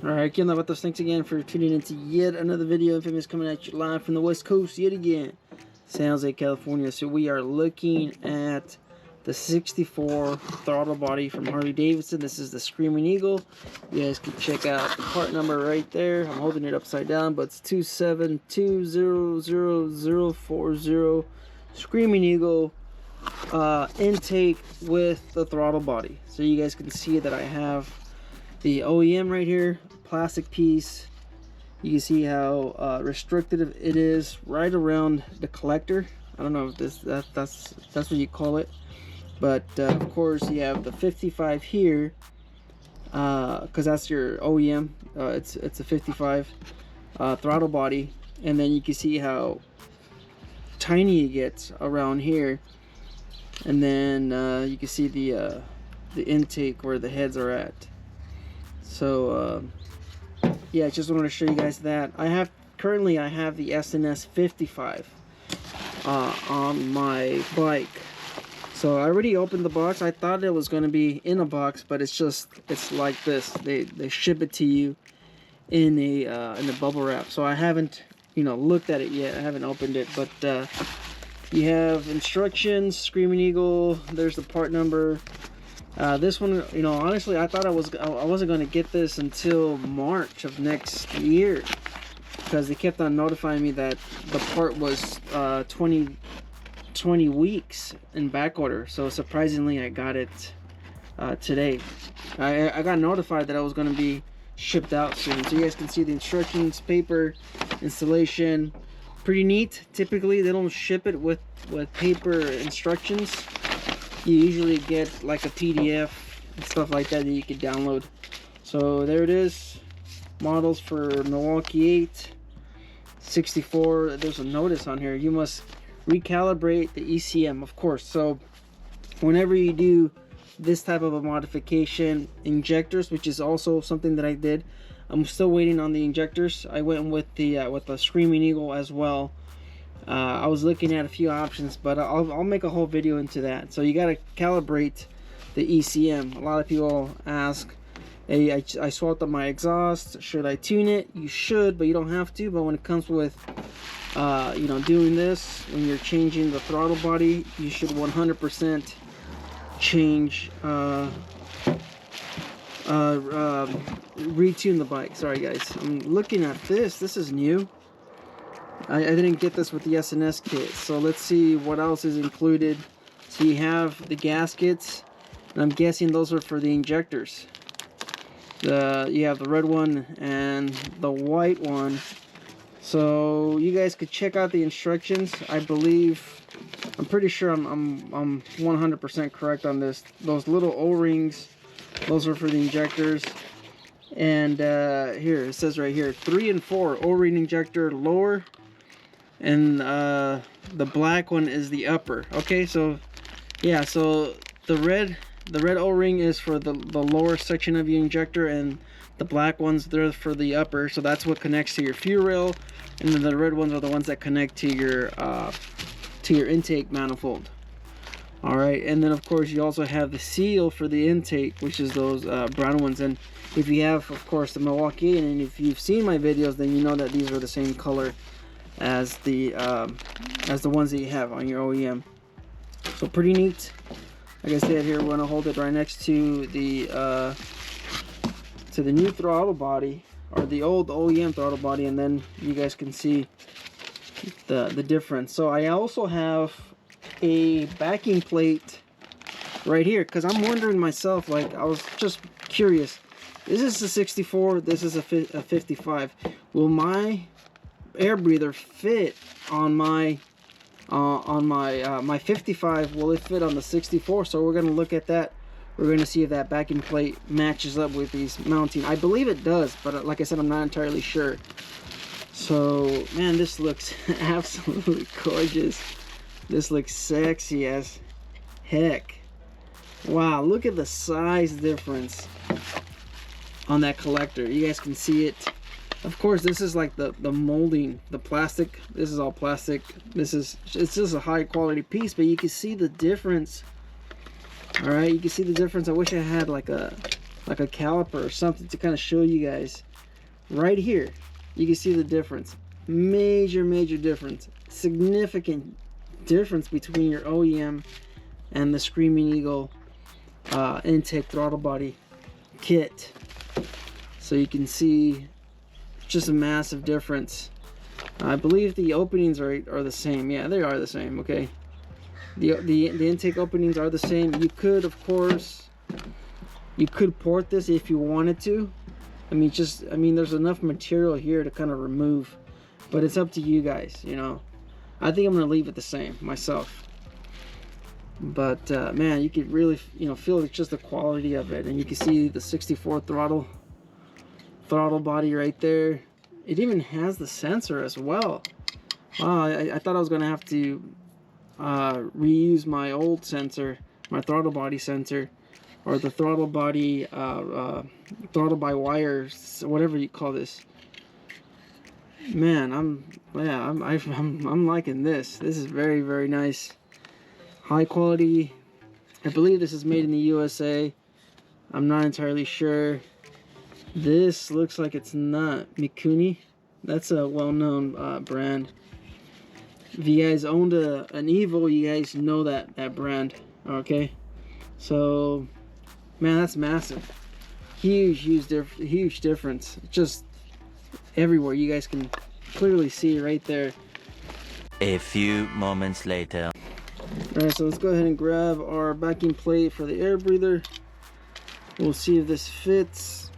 Alright, getting about those. Thanks again for tuning into yet another video. Infamous coming at you live from the West Coast yet again, San Jose, California. So we are looking at the 64 throttle body from Harley Davidson. This is the Screamin Eagle. You guys can check out the part number right there. I'm holding it upside down, but it's 272000040. Screamin Eagle intake with the throttle body. So you guys can see that I have the OEM right here, plastic piece. You can see how restricted it is right around the collector. I don't know if that's what you call it, but of course you have the 55 here because that's your OEM. It's a 55 throttle body, and then you can see how tiny it gets around here, and then you can see the intake where the heads are at. So yeah, just wanted to show you guys that. Currently I have the SNS 55 on my bike. So I already opened the box. I thought it was going to be in a box, but it's like this. They ship it to you in a bubble wrap. So I haven't looked at it yet. I haven't opened it, but you have instructions, Screamin Eagle. There's the part number. This one, honestly, I thought I wasn't going to get this until March of next year, because they kept on notifying me that the part was 20 weeks in back order. So surprisingly, I got it today. I got notified that I was going to be shipped out soon. So you guys can see the instructions, paper, installation. Pretty neat. Typically, they don't ship it with paper instructions. You usually get like a PDF and stuff like that you can download. So there it is. Models for Milwaukee 8, 64. There's a notice on here. You must recalibrate the ECM, of course. So whenever you do this type of a modification, injectors, which is also something that I did. I'm still waiting on the injectors. I went with the Screamin Eagle as well. I was looking at a few options, but I'll make a whole video into that. So you got to calibrate the ECM. A lot of people ask, hey, I swapped up my exhaust, should I tune it? You should, but you don't have to. But when it comes with doing this, when you're changing the throttle body, you should 100% change retune the bike. Sorry guys, I'm looking at this. This is new. I didn't get this with the SNS kit, so let's see what else is included. So you have the gaskets, and I'm guessing those are for the injectors. You have the red one and the white one. So you guys could check out the instructions. I'm pretty sure I'm 100% correct on this. Those little O-rings, those are for the injectors. And here it says right here, 3 and 4 O-ring injector lower, and the black one is the upper. Okay, so yeah, so the red O-ring is for the lower section of your injector, and the black ones, they're for the upper. So that's what connects to your fuel rail, and then the red ones are the ones that connect to your intake manifold. All right, and then of course you also have the seal for the intake, which is those brown ones. And if you have, of course, the Milwaukee, and if you've seen my videos, then you know that these are the same color as the ones that you have on your OEM. So pretty neat. Like I said, here we're gonna hold it right next to the new throttle body, or the old OEM throttle body, and then you guys can see the difference. So I also have a backing plate right here, because I'm wondering myself, like, I was just curious, this is a 64, this is a 55. Will my air breather fit on my my 55? Will it fit on the 64? So we're going to look at that. We're going to see if that backing plate matches up with these mounting. I believe it does, but like I said, I'm not entirely sure. So man, this looks absolutely gorgeous. This looks sexy as heck. Wow, look at the size difference on that collector. You guys can see it. Of course, this is like the molding, the plastic. This is all plastic. It's just a high quality piece, but you can see the difference. All right, you can see the difference. I wish I had like a caliper or something to kind of show you guys. right here, you can see the difference. Major difference. Significant difference between your OEM and the Screamin Eagle intake throttle body kit. So you can see just a massive difference. I believe the openings are the same. Yeah, they are the same. Okay, the intake openings are the same. You could, of course, you could port this if you wanted to. I mean, there's enough material here to kind of remove, but it's up to you guys, you know. I think I'm gonna leave it the same myself. But man, you could really, you know, feel just the quality of it, and you can see the 64 throttle body right there. It even has the sensor as well. Wow, I thought I was gonna have to reuse my old sensor, my throttle body sensor, or the throttle body throttle by wire, whatever you call this. Man, I'm liking this. This is very nice, high quality. I believe this is made in the USA. I'm not entirely sure. This looks like it's not Mikuni. That's a well-known brand. If you guys owned an Evo, you guys know that brand. Okay, so man, that's massive. Huge difference. Just everywhere. You guys can clearly see right there. A few moments later. Alright, so let's go ahead and grab our backing plate for the air breather. We'll see if this fits.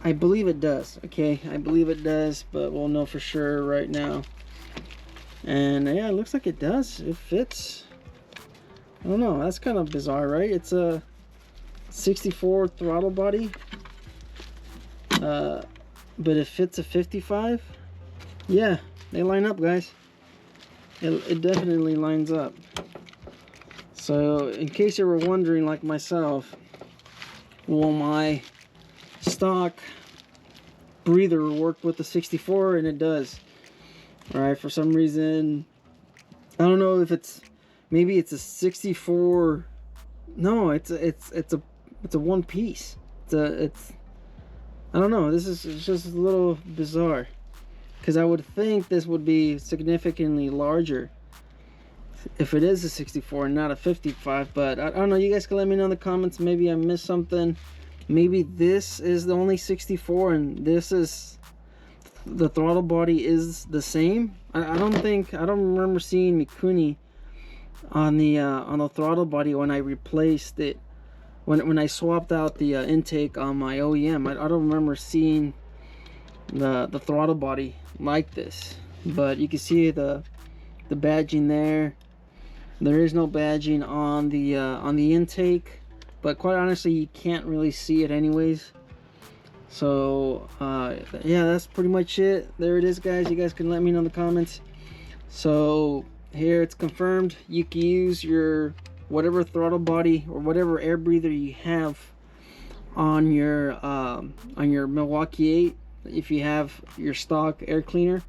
I believe it does. Okay, I believe it does, but we'll know for sure right now. And yeah, it looks like it does. It fits. I don't know, that's kind of bizarre, right? It's a 64 throttle body, but it fits a 55. Yeah, they line up, guys. It definitely lines up. So in case you were wondering, like myself, will my stock breather work with the 64? And it does. All right, for some reason, I don't know if it's, maybe it's a 64. No, it's a one piece. It's I don't know, it's just a little bizarre, because I would think this would be significantly larger if it is a 64 and not a 55. But I don't know, you guys can let me know in the comments. Maybe I missed something. Maybe this is the only 64 and this is, the throttle body is the same. I don't remember seeing Mikuni on the throttle body when I replaced it, when I swapped out the intake on my OEM. I don't remember seeing the throttle body like this. But you can see the badging there. There is no badging on the intake, but quite honestly, you can't really see it anyways. So yeah, that's pretty much it. There it is, guys. You guys can let me know in the comments. So here it's confirmed. You can use your whatever throttle body or whatever air breather you have on your Milwaukee 8. If you have your stock air cleaner,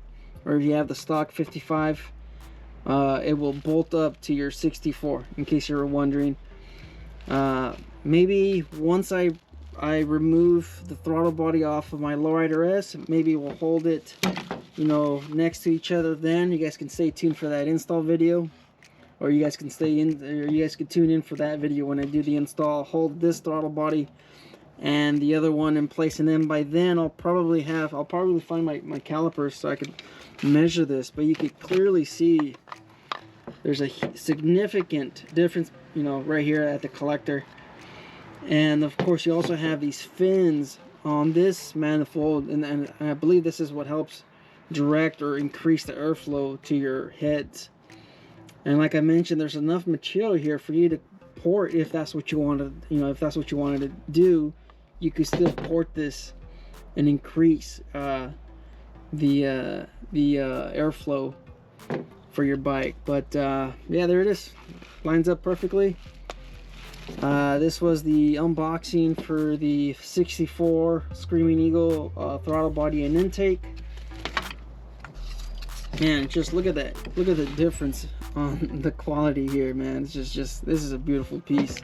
or if you have the stock 55, it will bolt up to your 64, in case you were wondering. Maybe once I remove the throttle body off of my Lowrider S, maybe we'll hold it, you know, next to each other. Then you guys can stay tuned for that install video, or you guys can tune in for that video when I do the install. Hold this throttle body and the other one in place, and then by then I'll probably find my calipers so I can measure this. But you can clearly see there's a significant difference, you know, right here at the collector. And of course you also have these fins on this manifold, and I believe this is what helps direct or increase the airflow to your heads. And like I mentioned, there's enough material here for you to port if that's what you wanted, you know, if that's what you wanted to do. You could still port this and increase the airflow for your bike. But yeah, there it is, lines up perfectly. This was the unboxing for the 64 Screamin Eagle throttle body and intake. Man, just look at that, look at the difference on the quality here, man. It's just this is a beautiful piece,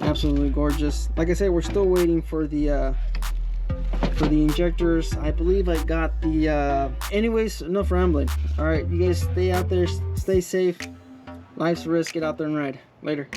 absolutely gorgeous. Like I said, we're still waiting for the For the injectors, I believe I got the, anyways, enough rambling. All right, you guys stay out there, stay safe. Life's a risk, get out there and ride. Later.